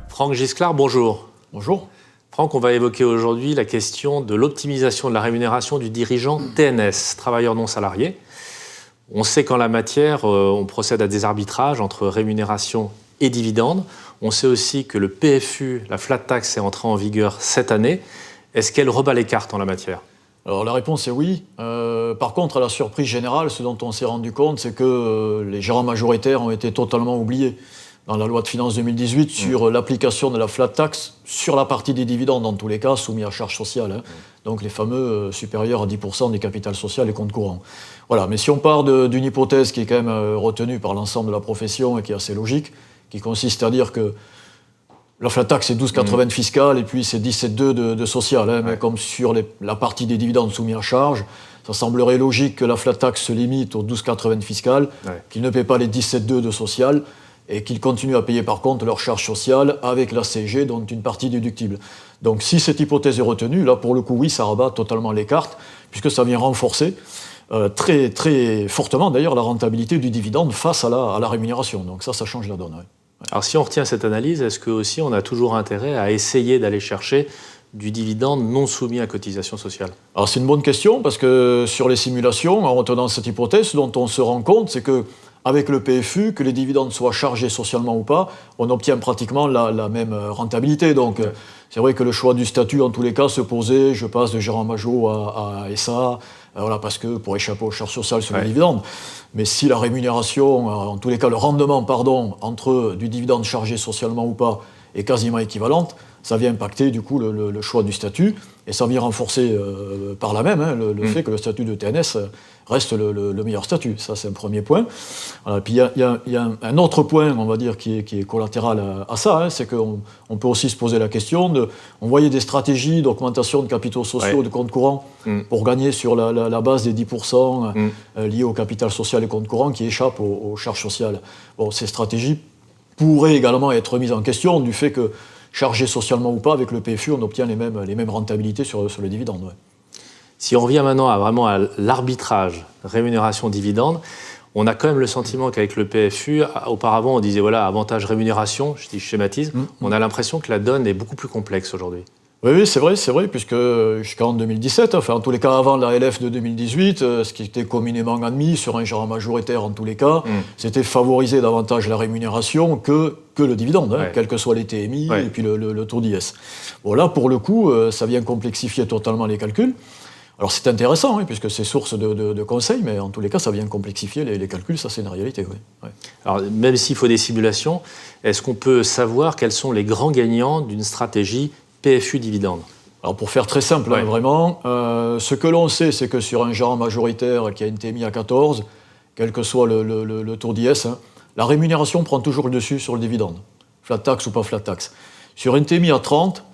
Franck Gisclard, bonjour. Bonjour. Franck, on va évoquer aujourd'hui la question de l'optimisation de la rémunération du dirigeant TNS, travailleur non salarié. On sait qu'en la matière, on procède à des arbitrages entre rémunération et dividendes. On sait aussi que le PFU, la flat tax, est entré en vigueur cette année. Est-ce qu'elle rebat les cartes en la matière ? Alors la réponse est oui. Par contre, à la surprise générale, ce dont on s'est rendu compte, c'est que les gérants majoritaires ont été totalement oubliés dans la loi de finances 2018 sur l'application de la flat tax sur la partie des dividendes, dans tous les cas, soumis à charges sociales. Donc les fameux supérieurs à 10% des capitales sociales et comptes courants. Voilà. Mais si on part d'une hypothèse qui est quand même retenue par l'ensemble de la profession et qui est assez logique, qui consiste à dire que la flat tax, c'est 12,80 de fiscal et puis c'est 17,2 de social. Mais comme sur la partie des dividendes soumis à charge, ça semblerait logique que la flat tax se limite aux 12,80 de fiscal, qu'ils ne paient pas les 17,2 de social et qu'ils continuent à payer par contre leurs charges sociales avec la CSG, dont une partie déductible. Donc si cette hypothèse est retenue, là pour le coup, oui, ça rabat totalement les cartes, puisque ça vient renforcer très, très fortement d'ailleurs la rentabilité du dividende face à la rémunération. Donc ça change la donne. Alors si on retient cette analyse, est-ce que aussi on a toujours intérêt à essayer d'aller chercher du dividende non soumis à cotisation sociale ? Alors c'est une bonne question, parce que sur les simulations, en retenant cette hypothèse, ce dont on se rend compte, c'est que avec le PFU, que les dividendes soient chargés socialement ou pas, on obtient pratiquement la même rentabilité. Donc c'est vrai que le choix du statut, en tous les cas, se posait, je passe de gérant majo à SA, voilà, parce que pour échapper aux charges sociales sur les dividendes. Mais si la rémunération, en tous les cas le rendement, entre du dividende chargé socialement ou pas est quasiment équivalente, ça vient impacter du coup le choix du statut, et ça vient renforcer par là même le fait que le statut de TNS reste le meilleur statut. Ça, c'est un premier point. Puis il y a un autre point, on va dire, qui est collatéral à ça, c'est qu'on peut aussi se poser la question on voyait des stratégies d'augmentation de capitaux sociaux, de comptes courants, pour gagner sur la base des 10% liés au capital social et comptes courants qui échappent aux charges sociales. Bon, ces stratégies pourraient également être remises en question du fait que, chargé socialement ou pas, avec le PFU, on obtient les mêmes rentabilités sur les dividendes. Si on revient maintenant à l'arbitrage rémunération-dividende, on a quand même le sentiment qu'avec le PFU, auparavant on disait voilà, avantage rémunération, je schématise, on a l'impression que la donne est beaucoup plus complexe aujourd'hui. Oui, c'est vrai, puisque jusqu'en 2017, enfin en tous les cas avant la LF de 2018, ce qui était communément admis sur un gérant majoritaire en tous les cas, c'était favoriser davantage la rémunération que le dividende, quels que soient les TMI et puis le taux d'IS. Bon là, pour le coup, ça vient complexifier totalement les calculs. Alors c'est intéressant, puisque c'est source de conseils, mais en tous les cas, ça vient complexifier les calculs, ça c'est une réalité. Alors même s'il faut des simulations, est-ce qu'on peut savoir quels sont les grands gagnants d'une stratégie PFU dividende? Alors pour faire très simple, vraiment, ce que l'on sait, c'est que sur un gérant majoritaire qui a une TMI à 14, quel que soit le taux d'IS, la rémunération prend toujours le dessus sur le dividende, flat tax ou pas flat tax. Sur une TMI à 30,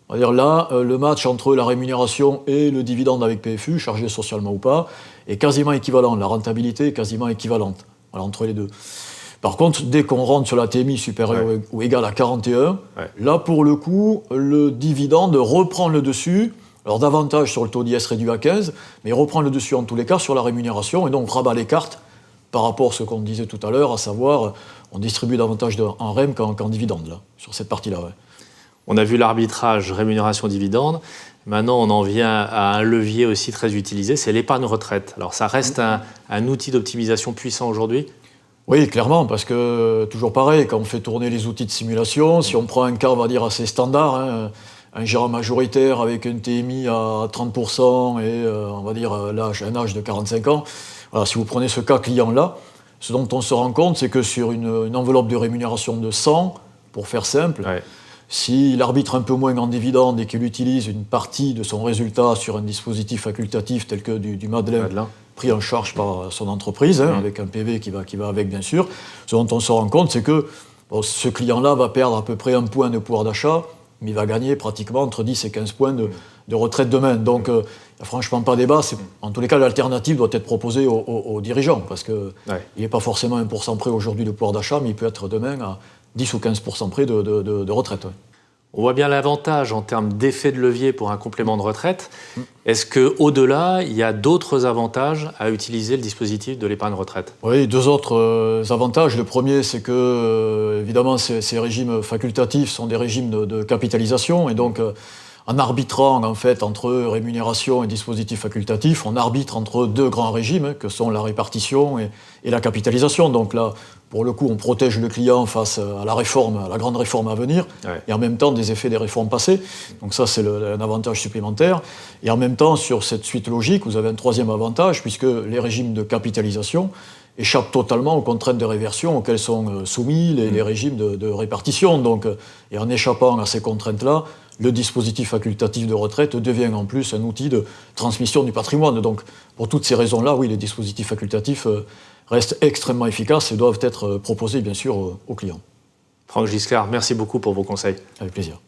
on va dire là, le match entre la rémunération et le dividende avec PFU, chargé socialement ou pas, est quasiment équivalent, la rentabilité est quasiment équivalente entre les deux. Par contre, dès qu'on rentre sur la TMI supérieure ou égale à 41, là, pour le coup, le dividende reprend le dessus, alors davantage sur le taux d'IS réduit à 15, mais reprend le dessus en tous les cas sur la rémunération, et donc rabat les cartes par rapport à ce qu'on disait tout à l'heure, à savoir, on distribue davantage en REM qu'en dividende, là, sur cette partie-là. On a vu l'arbitrage rémunération-dividende. Maintenant, on en vient à un levier aussi très utilisé, c'est l'épargne retraite. Alors, ça reste un outil d'optimisation puissant aujourd'hui ? Oui, clairement, parce que, toujours pareil, quand on fait tourner les outils de simulation, si on prend un cas, on va dire, assez standard, un gérant majoritaire avec une TMI à 30% et, on va dire, un âge de 45 ans, voilà, si vous prenez ce cas client-là, ce dont on se rend compte, c'est que sur une enveloppe de rémunération de 100, pour faire simple, s'il arbitre un peu moins en dividende et qu'il utilise une partie de son résultat sur un dispositif facultatif tel que du Madeleine, pris en charge par son entreprise, avec un PV qui va avec bien sûr, ce dont on se rend compte, c'est que ce client-là va perdre à peu près 1 point de pouvoir d'achat, mais il va gagner pratiquement entre 10 et 15 points de retraite demain. Donc il n'y a franchement pas débat. En tous les cas, l'alternative doit être proposée aux dirigeants, parce qu'il n'est pas forcément 1% près aujourd'hui de pouvoir d'achat, mais il peut être demain à 10 ou 15% près de retraite. On voit bien l'avantage en termes d'effet de levier pour un complément de retraite. Est-ce qu'au-delà, il y a d'autres avantages à utiliser le dispositif de l'épargne retraite? Oui, deux autres avantages. Le premier, c'est que, évidemment, ces régimes facultatifs sont des régimes de capitalisation. Et donc, en arbitrant en fait, entre rémunération et dispositif facultatif, on arbitre entre deux grands régimes, que sont la répartition et la capitalisation. Donc là, pour le coup, on protège le client face à la réforme, à la grande réforme à venir, et en même temps des effets des réformes passées. Donc ça, c'est un avantage supplémentaire. Et en même temps, sur cette suite logique, vous avez un troisième avantage, puisque les régimes de capitalisation échappent totalement aux contraintes de réversion auxquelles sont soumis les régimes de répartition. Donc, et en échappant à ces contraintes-là, le dispositif facultatif de retraite devient en plus un outil de transmission du patrimoine. Donc, pour toutes ces raisons-là, oui, les dispositifs facultatifs restent extrêmement efficaces et doivent être proposés, bien sûr, aux clients. Franck Giscard, merci beaucoup pour vos conseils. Avec plaisir.